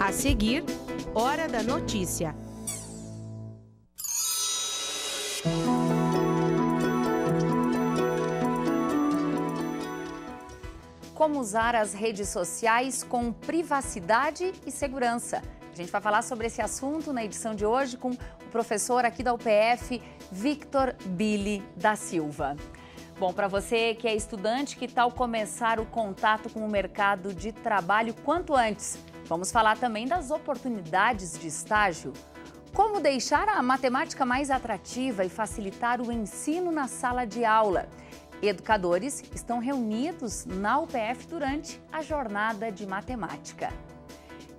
A seguir, Hora da Notícia. Como usar as redes sociais com privacidade e segurança. A gente vai falar sobre esse assunto na edição de hoje com o professor aqui da UPF, Victor Billy da Silva. Bom, para você que é estudante, que tal começar o contato com o mercado de trabalho quanto antes? Vamos falar também das oportunidades de estágio. Como deixar a matemática mais atrativa e facilitar o ensino na sala de aula? Educadores estão reunidos na UPF durante a jornada de matemática.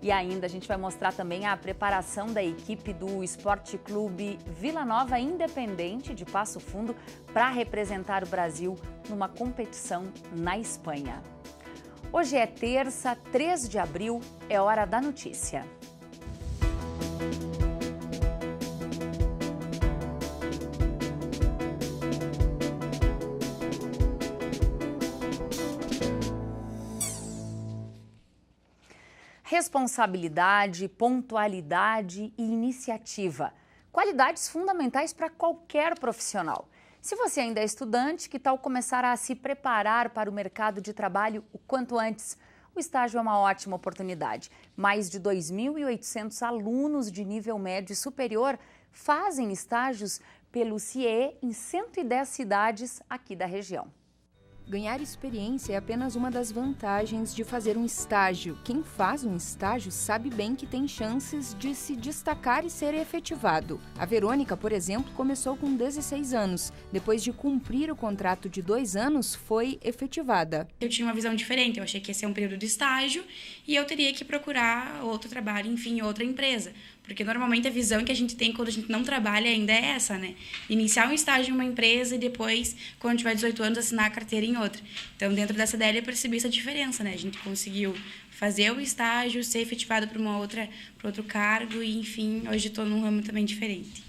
E ainda a gente vai mostrar também a preparação da equipe do Esporte Clube Vila Nova Independente de Passo Fundo para representar o Brasil numa competição na Espanha. Hoje é terça, 3 de abril, é hora da notícia. Responsabilidade, pontualidade e iniciativa. Qualidades fundamentais para qualquer profissional. Se você ainda é estudante, que tal começar a se preparar para o mercado de trabalho o quanto antes? O estágio é uma ótima oportunidade. Mais de 2.800 alunos de nível médio e superior fazem estágios pelo CIE em 110 cidades aqui da região. Ganhar experiência é apenas uma das vantagens de fazer um estágio. Quem faz um estágio sabe bem que tem chances de se destacar e ser efetivado. A Verônica, por exemplo, começou com 16 anos. Depois de cumprir o contrato de 2 anos, foi efetivada. Eu tinha uma visão diferente, eu achei que ia ser um período de estágio e eu teria que procurar outro trabalho, enfim, outra empresa. Porque normalmente a visão que a gente tem quando a gente não trabalha ainda é essa, né? Iniciar um estágio em uma empresa e depois, quando tiver 18 anos, assinar a carteira em outra. Então, dentro dessa ideia, eu percebi essa diferença, né? A gente conseguiu fazer o estágio, ser efetivado para outro cargo e, enfim, hoje estou num ramo também diferente.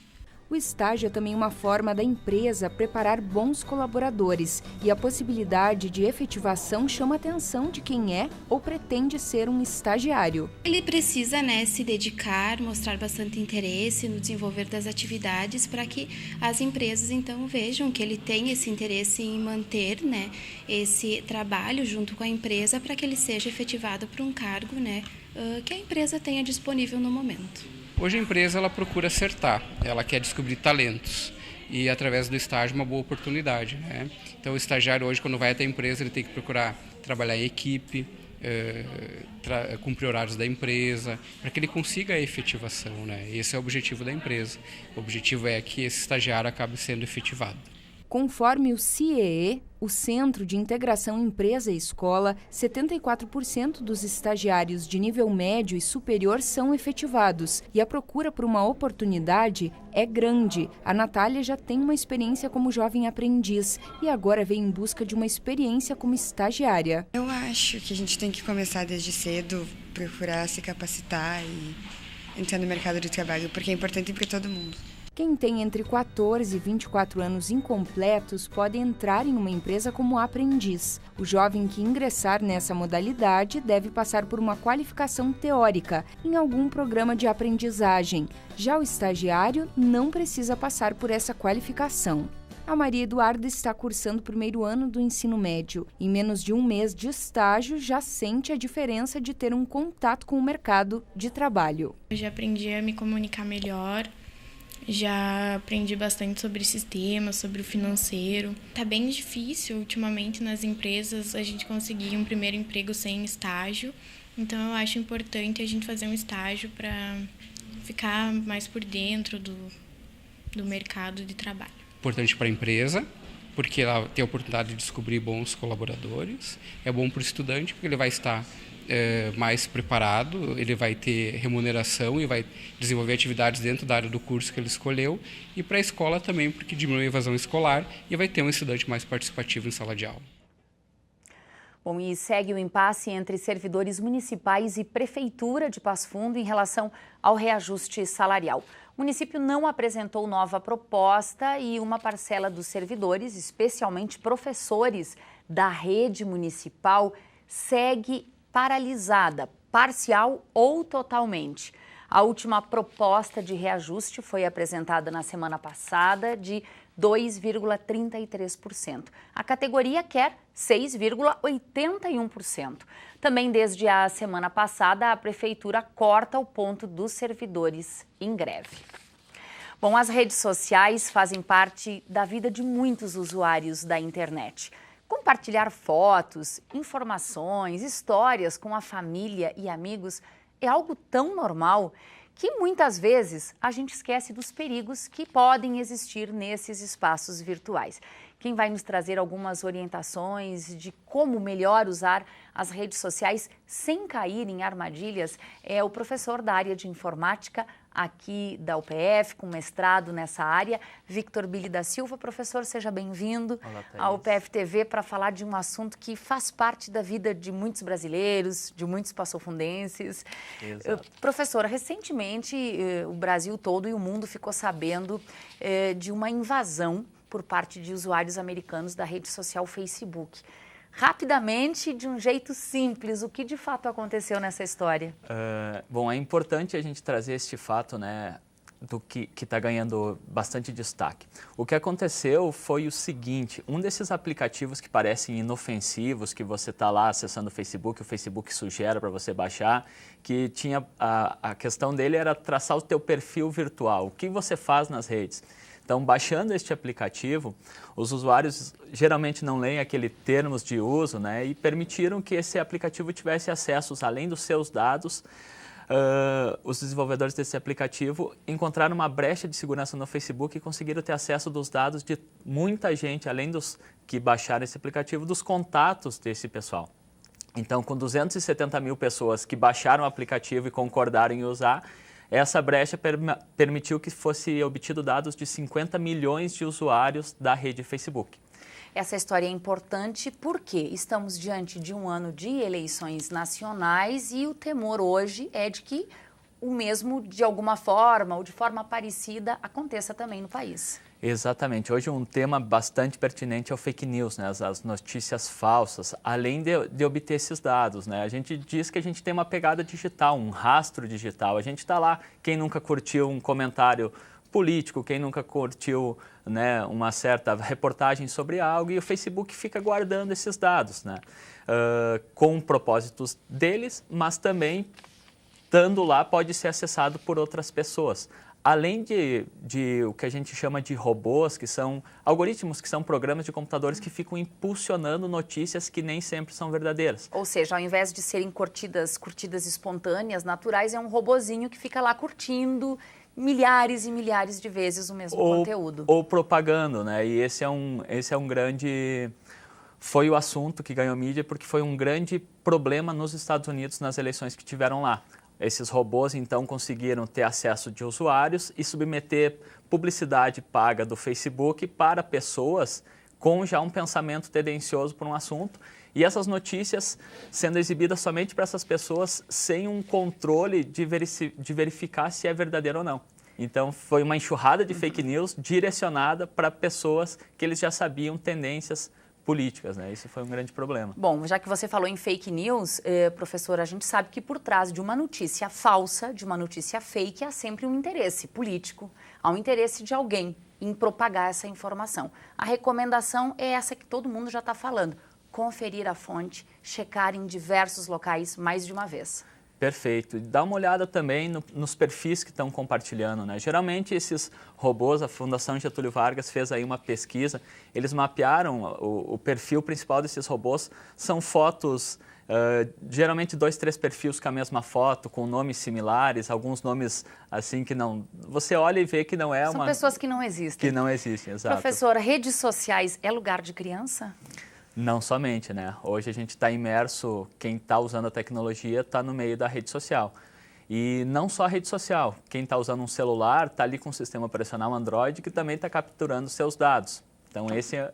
O estágio é também uma forma da empresa preparar bons colaboradores e a possibilidade de efetivação chama a atenção de quem é ou pretende ser um estagiário. Ele precisa, se dedicar, mostrar bastante interesse no desenvolver das atividades para que as empresas, então, vejam que ele tem esse interesse em manter, esse trabalho junto com a empresa para que ele seja efetivado para um cargo, que a empresa tenha disponível no momento. Hoje a empresa ela procura acertar, ela quer descobrir talentos e através do estágio uma boa oportunidade, né? Então o estagiário hoje quando vai até a empresa ele tem que procurar trabalhar em equipe, cumprir horários da empresa, para que ele consiga a efetivação, né? Esse é o objetivo da empresa. O objetivo é que esse estagiário acabe sendo efetivado. Conforme o CIEE, o Centro de Integração Empresa e Escola, 74% dos estagiários de nível médio e superior são efetivados e a procura por uma oportunidade é grande. A Natália já tem uma experiência como jovem aprendiz e agora vem em busca de uma experiência como estagiária. Eu acho que a gente tem que começar desde cedo, procurar se capacitar e entrar no mercado de trabalho, porque é importante para todo mundo. Quem tem entre 14 e 24 anos incompletos pode entrar em uma empresa como aprendiz. O jovem que ingressar nessa modalidade deve passar por uma qualificação teórica em algum programa de aprendizagem. Já o estagiário não precisa passar por essa qualificação. A Maria Eduarda está cursando o primeiro ano do ensino médio. Em menos de um mês de estágio, já sente a diferença de ter um contato com o mercado de trabalho. Eu já aprendi a me comunicar melhor. Já aprendi bastante sobre sistemas, sobre o financeiro. Tá bem difícil ultimamente nas empresas a gente conseguir um primeiro emprego sem estágio. Então eu acho importante a gente fazer um estágio para ficar mais por dentro do mercado de trabalho. Importante para a empresa, porque ela tem a oportunidade de descobrir bons colaboradores. É bom para o estudante, porque ele vai estar mais preparado, ele vai ter remuneração e vai desenvolver atividades dentro da área do curso que ele escolheu, e para a escola também, porque diminui a evasão escolar e vai ter um estudante mais participativo em sala de aula. Bom, e segue o impasse entre servidores municipais e Prefeitura de Passo Fundo em relação ao reajuste salarial. O município não apresentou nova proposta e uma parcela dos servidores, especialmente professores da rede municipal, segue paralisada. parcial ou totalmente. A última proposta de reajuste foi apresentada na semana passada de 2,33%. A categoria quer 6,81%. Também desde a semana passada, a Prefeitura corta o ponto dos servidores em greve. Bom, as redes sociais fazem parte da vida de muitos usuários da internet. Compartilhar fotos, informações, histórias com a família e amigos é algo tão normal que muitas vezes a gente esquece dos perigos que podem existir nesses espaços virtuais. Quem vai nos trazer algumas orientações de como melhor usar as redes sociais sem cair em armadilhas é o professor da área de informática aqui da UPF, com mestrado nessa área, Victor Billy da Silva. Professor, seja bem-vindo ao UPF TV para falar de um assunto que faz parte da vida de muitos brasileiros, de muitos passofundenses. Professora, recentemente o Brasil todo e o mundo ficou sabendo de uma invasão por parte de usuários americanos da rede social Facebook. Rapidamente, de um jeito simples, o que de fato aconteceu nessa história? Bom, é importante a gente trazer este fato, né, do que está ganhando bastante destaque. O que aconteceu foi o seguinte: um desses aplicativos que parecem inofensivos, que você está lá acessando o Facebook sugere para você baixar, que tinha a questão dele era traçar o teu perfil virtual, o que você faz nas redes. Então, baixando este aplicativo, os usuários geralmente não leem aqueles termos de uso, né, e permitiram que esse aplicativo tivesse acessos, além dos seus dados. Os desenvolvedores desse aplicativo encontraram uma brecha de segurança no Facebook e conseguiram ter acesso dos dados de muita gente, além dos que baixaram esse aplicativo, dos contatos desse pessoal. Então, com 270 mil pessoas que baixaram o aplicativo e concordaram em usar, essa brecha permitiu que fosse obtido dados de 50 milhões de usuários da rede Facebook. Essa história é importante porque estamos diante de um ano de eleições nacionais e o temor hoje é de que o mesmo, de alguma forma ou de forma parecida, aconteça também no país. Exatamente. Hoje um tema bastante pertinente é o fake news, né? As notícias falsas, além de obter esses dados, né? A gente diz que a gente tem uma pegada digital, um rastro digital. A gente está lá, quem nunca curtiu um comentário político, quem nunca curtiu, né, uma certa reportagem sobre algo, e o Facebook fica guardando esses dados, né? Com propósitos deles, mas também, estando lá, pode ser acessado por outras pessoas. Além de o que a gente chama de robôs, que são algoritmos, que são programas de computadores que ficam impulsionando notícias que nem sempre são verdadeiras. Ou seja, ao invés de serem curtidas espontâneas, naturais, é um robozinho que fica lá curtindo milhares e milhares de vezes o mesmo conteúdo. Ou propagando, né? E esse é um grande... Foi o assunto que ganhou mídia porque foi um grande problema nos Estados Unidos nas eleições que tiveram lá. Esses robôs, então, conseguiram ter acesso de usuários e submeter publicidade paga do Facebook para pessoas com já um pensamento tendencioso por um assunto. E essas notícias sendo exibidas somente para essas pessoas sem um controle de verificar se é verdadeiro ou não. Então, foi uma enxurrada de fake news direcionada para pessoas que eles já sabiam tendências políticas, né? Isso foi um grande problema. Bom, já que você falou em fake news, professora, a gente sabe que por trás de uma notícia falsa, de uma notícia fake, há sempre um interesse político, há um interesse de alguém em propagar essa informação. A recomendação é essa que todo mundo já está falando: conferir a fonte, checar em diversos locais mais de uma vez. Perfeito. E dá uma olhada também nos perfis que estão compartilhando, né? Geralmente esses robôs, a Fundação Getúlio Vargas fez aí uma pesquisa, eles mapearam o perfil principal desses robôs, são fotos, geralmente 2, 3 perfis com a mesma foto, com nomes similares, alguns nomes assim que não... Você olha e vê que não é uma... São pessoas que não existem. Que não existem, exato. Professora, redes sociais é lugar de criança? Não somente, né? Hoje a gente está imerso, quem está usando a tecnologia está no meio da rede social. E não só a rede social, quem está usando um celular está ali com um sistema operacional Android que também está capturando seus dados. Então,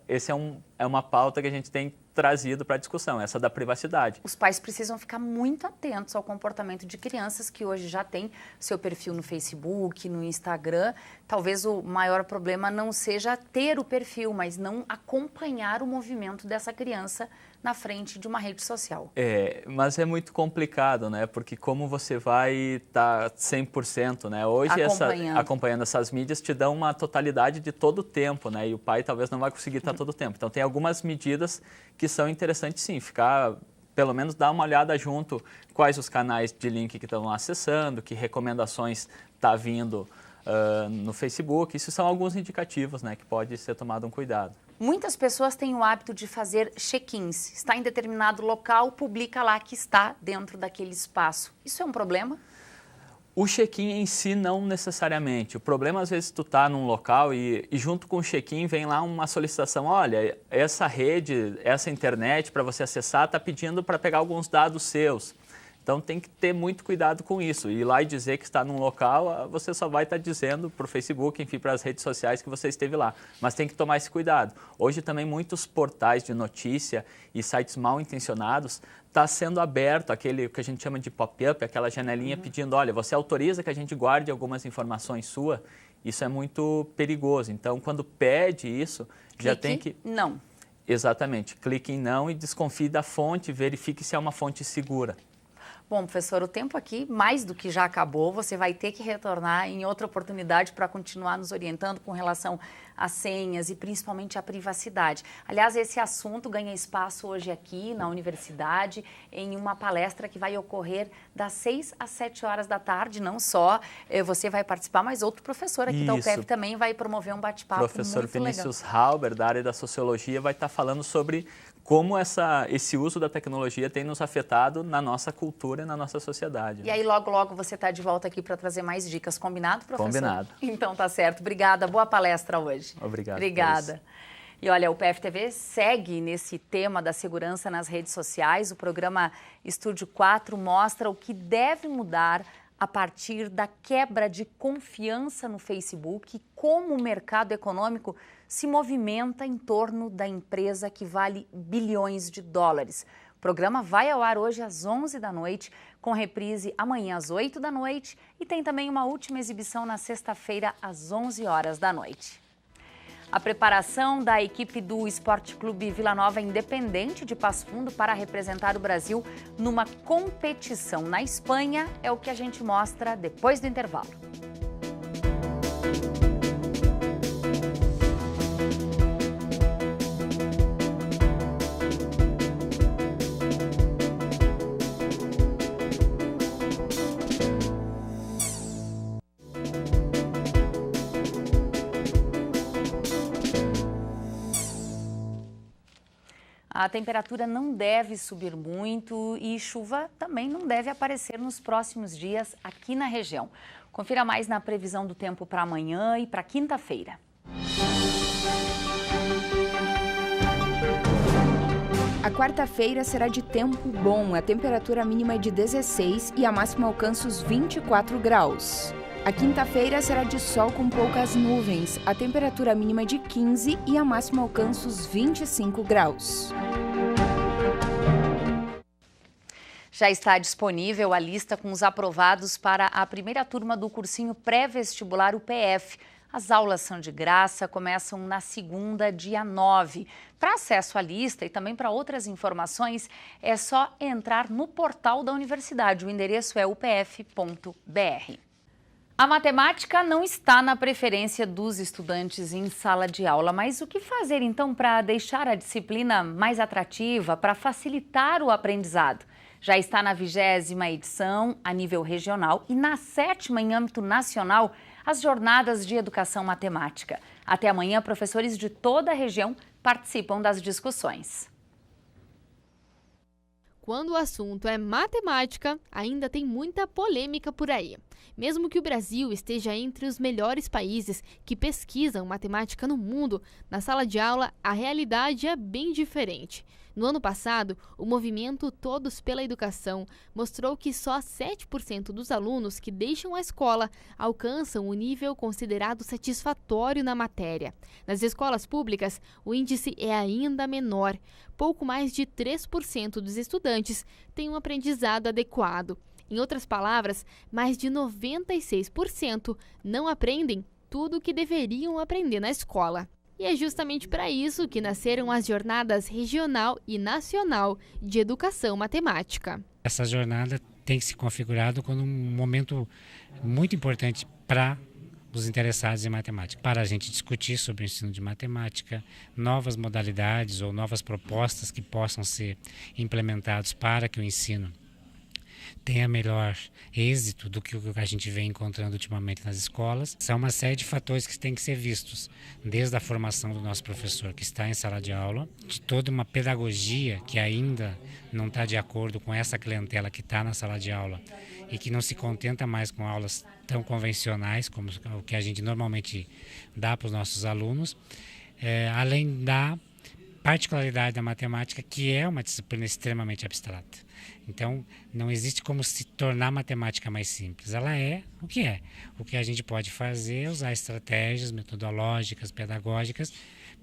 esse é uma pauta que a gente tem trazido para a discussão, essa da privacidade. Os pais precisam ficar muito atentos ao comportamento de crianças que hoje já têm seu perfil no Facebook, no Instagram. Talvez o maior problema não seja ter o perfil, mas não acompanhar o movimento dessa criança na frente de uma rede social. Mas é muito complicado, né? Porque como você vai estar 100%, né? Hoje acompanhando essas mídias te dão uma totalidade de todo o tempo, né? E o pai talvez não vai conseguir estar todo o tempo. Então tem algumas medidas que são interessantes sim, pelo menos dar uma olhada junto quais os canais de link que estão acessando, que recomendações está vindo no Facebook. Isso são alguns indicativos, né, que pode ser tomado um cuidado. Muitas pessoas têm o hábito de fazer check-ins. Está em determinado local, publica lá que está dentro daquele espaço. Isso é um problema? O check-in em si não necessariamente. O problema, às vezes, tu tá num local e junto com o check-in vem lá uma solicitação. Olha, essa rede, essa internet para você acessar está pedindo para pegar alguns dados seus. Então tem que ter muito cuidado com isso. Ir lá e dizer que está num local, você só vai estar dizendo para o Facebook, enfim, para as redes sociais que você esteve lá. Mas tem que tomar esse cuidado. Hoje também muitos portais de notícia e sites mal intencionados está sendo aberto aquele que a gente chama de pop-up, aquela janelinha pedindo, olha, você autoriza que a gente guarde algumas informações suas? Isso é muito perigoso. Então, quando pede isso, já tem que... Não. Exatamente. Clique em não e desconfie da fonte, verifique se é uma fonte segura. Bom, professor, o tempo aqui mais do que já acabou. Você vai ter que retornar em outra oportunidade para continuar nos orientando com relação às senhas e principalmente à privacidade. Aliás, esse assunto ganha espaço hoje aqui na universidade em uma palestra que vai ocorrer das 6 às 7 horas da tarde. Não só você vai participar, mas outro professor aqui da UPF também vai promover um bate-papo muito legal. Professor Vinícius Halber, da área da Sociologia, vai estar falando sobre como esse uso da tecnologia tem nos afetado na nossa cultura e na nossa sociedade. E aí, logo, logo, você está de volta aqui para trazer mais dicas. Combinado, professor? Combinado. Então, tá certo. Obrigada. Boa palestra hoje. Obrigado. Obrigada. E olha, o PFTV segue nesse tema da segurança nas redes sociais. O programa Estúdio 4 mostra o que deve mudar a partir da quebra de confiança no Facebook e como o mercado econômico se movimenta em torno da empresa que vale bilhões de dólares. O programa vai ao ar hoje às 11 da noite, com reprise amanhã às 8 da noite e tem também uma última exibição na sexta-feira às 11 horas da noite. A preparação da equipe do Esporte Clube Vila Nova Independente de Passo Fundo para representar o Brasil numa competição na Espanha é o que a gente mostra depois do intervalo. A temperatura não deve subir muito e chuva também não deve aparecer nos próximos dias aqui na região. Confira mais na previsão do tempo para amanhã e para quinta-feira. A quarta-feira será de tempo bom. A temperatura mínima é de 16 e a máxima alcança os 24 graus. A quinta-feira será de sol com poucas nuvens. A temperatura mínima é de 15 e a máxima alcança os 25 graus. Já está disponível a lista com os aprovados para a primeira turma do cursinho pré-vestibular UPF. As aulas são de graça, começam na segunda, dia 9. Para acesso à lista e também para outras informações, é só entrar no portal da universidade. O endereço é upf.br. A matemática não está na preferência dos estudantes em sala de aula, mas o que fazer então para deixar a disciplina mais atrativa, para facilitar o aprendizado? Já está na 20ª edição a nível regional e na 7ª em âmbito nacional as jornadas de educação matemática. Até amanhã, professores de toda a região participam das discussões. Quando o assunto é matemática, ainda tem muita polêmica por aí. Mesmo que o Brasil esteja entre os melhores países que pesquisam matemática no mundo, na sala de aula a realidade é bem diferente. No ano passado, o movimento Todos pela Educação mostrou que só 7% dos alunos que deixam a escola alcançam o nível considerado satisfatório na matéria. Nas escolas públicas, o índice é ainda menor. Pouco mais de 3% dos estudantes têm um aprendizado adequado. Em outras palavras, mais de 96% não aprendem tudo o que deveriam aprender na escola. E é justamente para isso que nasceram as jornadas regional e nacional de educação matemática. Essa jornada tem que se configurado como um momento muito importante para os interessados em matemática, para a gente discutir sobre o ensino de matemática, novas modalidades ou novas propostas que possam ser implementadas para que o ensino tenha melhor êxito do que o que a gente vem encontrando ultimamente nas escolas. São uma série de fatores que têm que ser vistos, desde a formação do nosso professor que está em sala de aula, de toda uma pedagogia que ainda não está de acordo com essa clientela que está na sala de aula e que não se contenta mais com aulas tão convencionais como o que a gente normalmente dá para os nossos alunos, além da particularidade da matemática, que é uma disciplina extremamente abstrata. Então, não existe como se tornar matemática mais simples. Ela é o que é. O que a gente pode fazer é usar estratégias metodológicas, pedagógicas,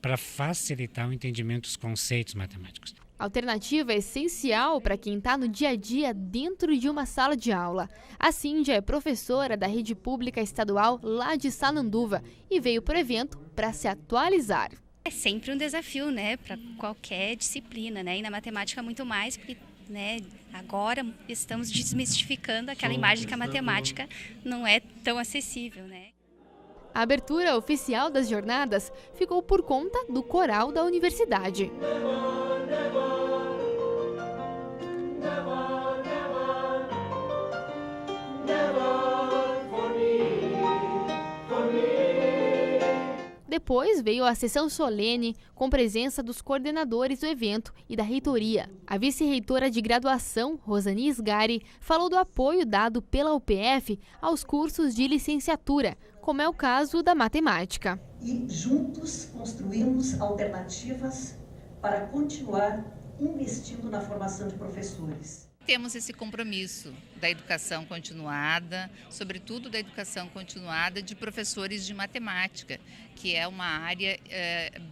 para facilitar o entendimento dos conceitos matemáticos. A alternativa é essencial para quem está no dia a dia dentro de uma sala de aula. A Cíndia é professora da rede pública estadual lá de Sananduva e veio para o evento para se atualizar. É sempre um desafio, né, para qualquer disciplina, né, e na matemática muito mais, porque, né, agora estamos desmistificando aquela imagem que a matemática não é tão acessível, né. A abertura oficial das jornadas ficou por conta do coral da universidade. Depois veio a sessão solene com presença dos coordenadores do evento e da reitoria. A vice-reitora de graduação, Rosani Sgari, falou do apoio dado pela UPF aos cursos de licenciatura, como é o caso da matemática. E juntos construímos alternativas para continuar investindo na formação de professores. Temos esse compromisso da educação continuada, sobretudo da educação continuada de professores de matemática, que é uma área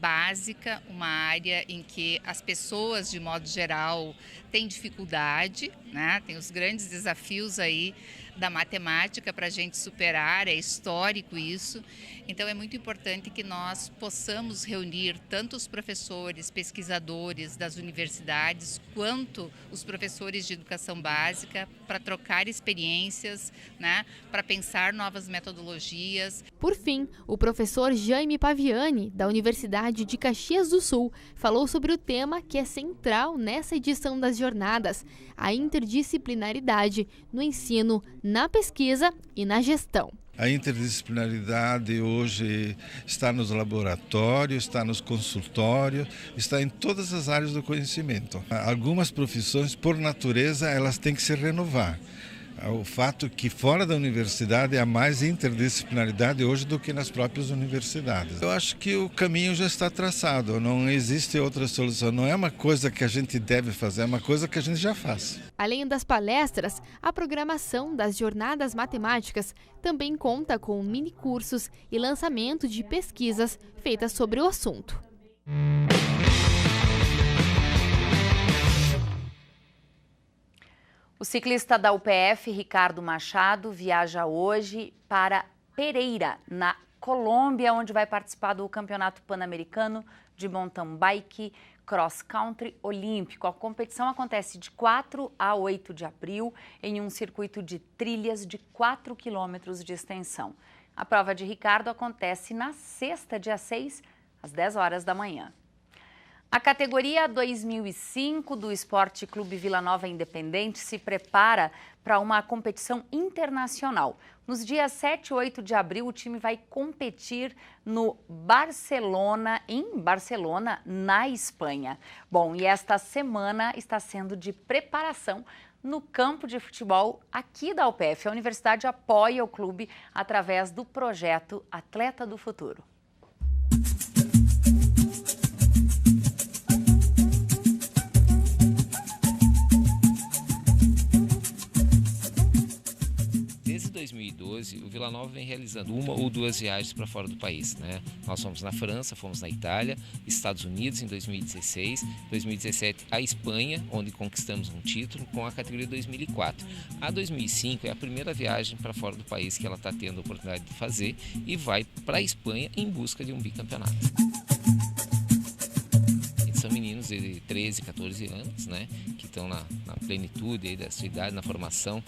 básica, uma área em que as pessoas, de modo geral, têm dificuldade, né? Tem os grandes desafios aí da matemática para a gente superar, é histórico isso. Então é muito importante que nós possamos reunir tanto os professores, pesquisadores das universidades, quanto os professores de educação básica para trocar experiências, né, para pensar novas metodologias. Por fim, o professor Jaime Paviani, da Universidade de Caxias do Sul, falou sobre o tema que é central nessa edição das jornadas, a interdisciplinaridade no ensino, na pesquisa e na gestão. A interdisciplinaridade hoje está nos laboratórios, está nos consultórios, está em todas as áreas do conhecimento. Algumas profissões, por natureza, elas têm que se renovar. O fato que fora da universidade há mais interdisciplinaridade hoje do que nas próprias universidades. Eu acho que o caminho já está traçado, não existe outra solução. Não é uma coisa que a gente deve fazer, é uma coisa que a gente já faz. Além das palestras, a programação das jornadas matemáticas também conta com mini-cursos e lançamento de pesquisas feitas sobre o assunto. O ciclista da UPF, Ricardo Machado, viaja hoje para Pereira, na Colômbia, onde vai participar do Campeonato Pan-Americano de Mountain Bike Cross Country Olímpico. A competição acontece de 4 a 8 de abril em um circuito de trilhas de 4 quilômetros de extensão. A prova de Ricardo acontece na sexta, dia 6, às 10 horas da manhã. A categoria 2005 do Esporte Clube Vila Nova Independente se prepara para uma competição internacional. Nos dias 7 e 8 de abril, o time vai competir no Barcelona, na Espanha. Bom, e esta semana está sendo de preparação no campo de futebol aqui da UPF. A universidade apoia o clube através do projeto Atleta do Futuro. Desde 2012, o Vila Nova vem realizando 1 ou 2 viagens para fora do país, né? Nós fomos na França, fomos na Itália, Estados Unidos em 2016, 2017 a Espanha, onde conquistamos um título com a categoria 2004. A 2005 é a primeira viagem para fora do país que ela está tendo a oportunidade de fazer e vai para a Espanha em busca de um bicampeonato. são meninos de 13, 14 anos, né, que estão na plenitude aí da sua idade, na formação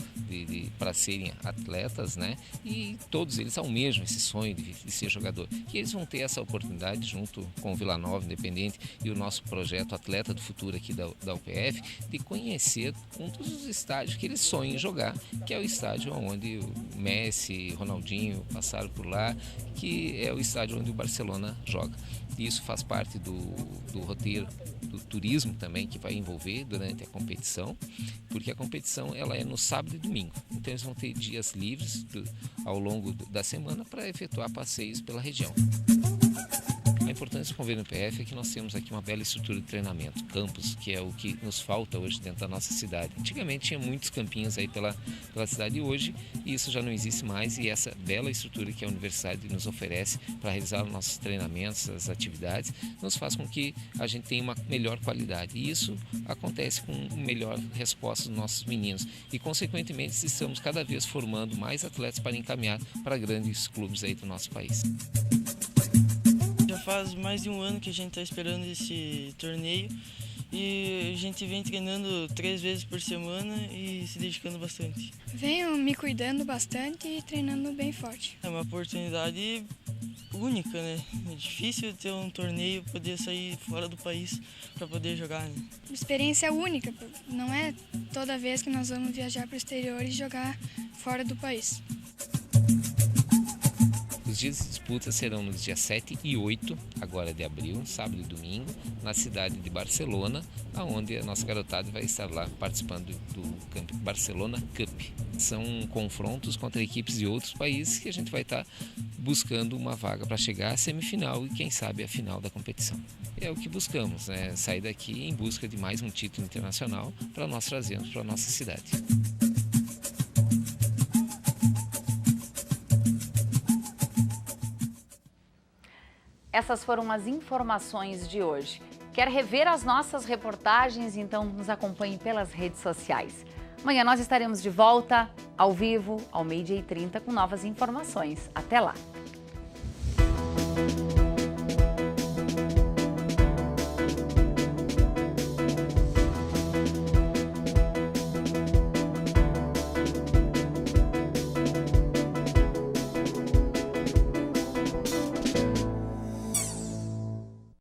para serem atletas, né, e todos eles almejam esse sonho de ser jogador. E eles vão ter essa oportunidade, junto com o Vila Nova Independente e o nosso projeto Atleta do Futuro aqui da UPF, de conhecer um dos estádios que eles sonham em jogar, que é o estádio onde o Messi, Ronaldinho passaram por lá, que é o estádio onde o Barcelona joga. Isso faz parte do roteiro do turismo também, que vai envolver durante a competição, porque a competição ela é no sábado e domingo. Então eles vão ter dias livres ao longo da semana para efetuar passeios pela região. A importância do convênio PF é que nós temos aqui uma bela estrutura de treinamento, campos, que é o que nos falta hoje dentro da nossa cidade. Antigamente tinha muitos campinhos aí pela cidade, e hoje isso já não existe mais, e essa bela estrutura que a universidade nos oferece para realizar os nossos treinamentos, as atividades, nos faz com que a gente tenha uma melhor qualidade. E isso acontece com melhor resposta dos nossos meninos. E, consequentemente, estamos cada vez formando mais atletas para encaminhar para grandes clubes aí do nosso país. Já faz mais de um ano que a gente está esperando esse torneio e a gente vem treinando 3 vezes por semana e se dedicando bastante. Venho me cuidando bastante e treinando bem forte. É uma oportunidade única, né? É difícil ter um torneio, poder sair fora do país para poder jogar, né? Experiência única, não é toda vez que nós vamos viajar para o exterior e jogar fora do país. Os dias de disputa serão nos dias 7 e 8, agora de abril, sábado e domingo, na cidade de Barcelona, onde a nossa garotada vai estar lá participando do Barcelona Cup. São confrontos contra equipes de outros países que a gente vai estar buscando uma vaga para chegar à semifinal e, quem sabe, à final da competição. É o que buscamos, né? Sair daqui em busca de mais um título internacional para nós trazermos para a nossa cidade. Essas foram as informações de hoje. Quer rever as nossas reportagens? Então nos acompanhe pelas redes sociais. Amanhã nós estaremos de volta, ao vivo, ao 12h30, com novas informações. Até lá!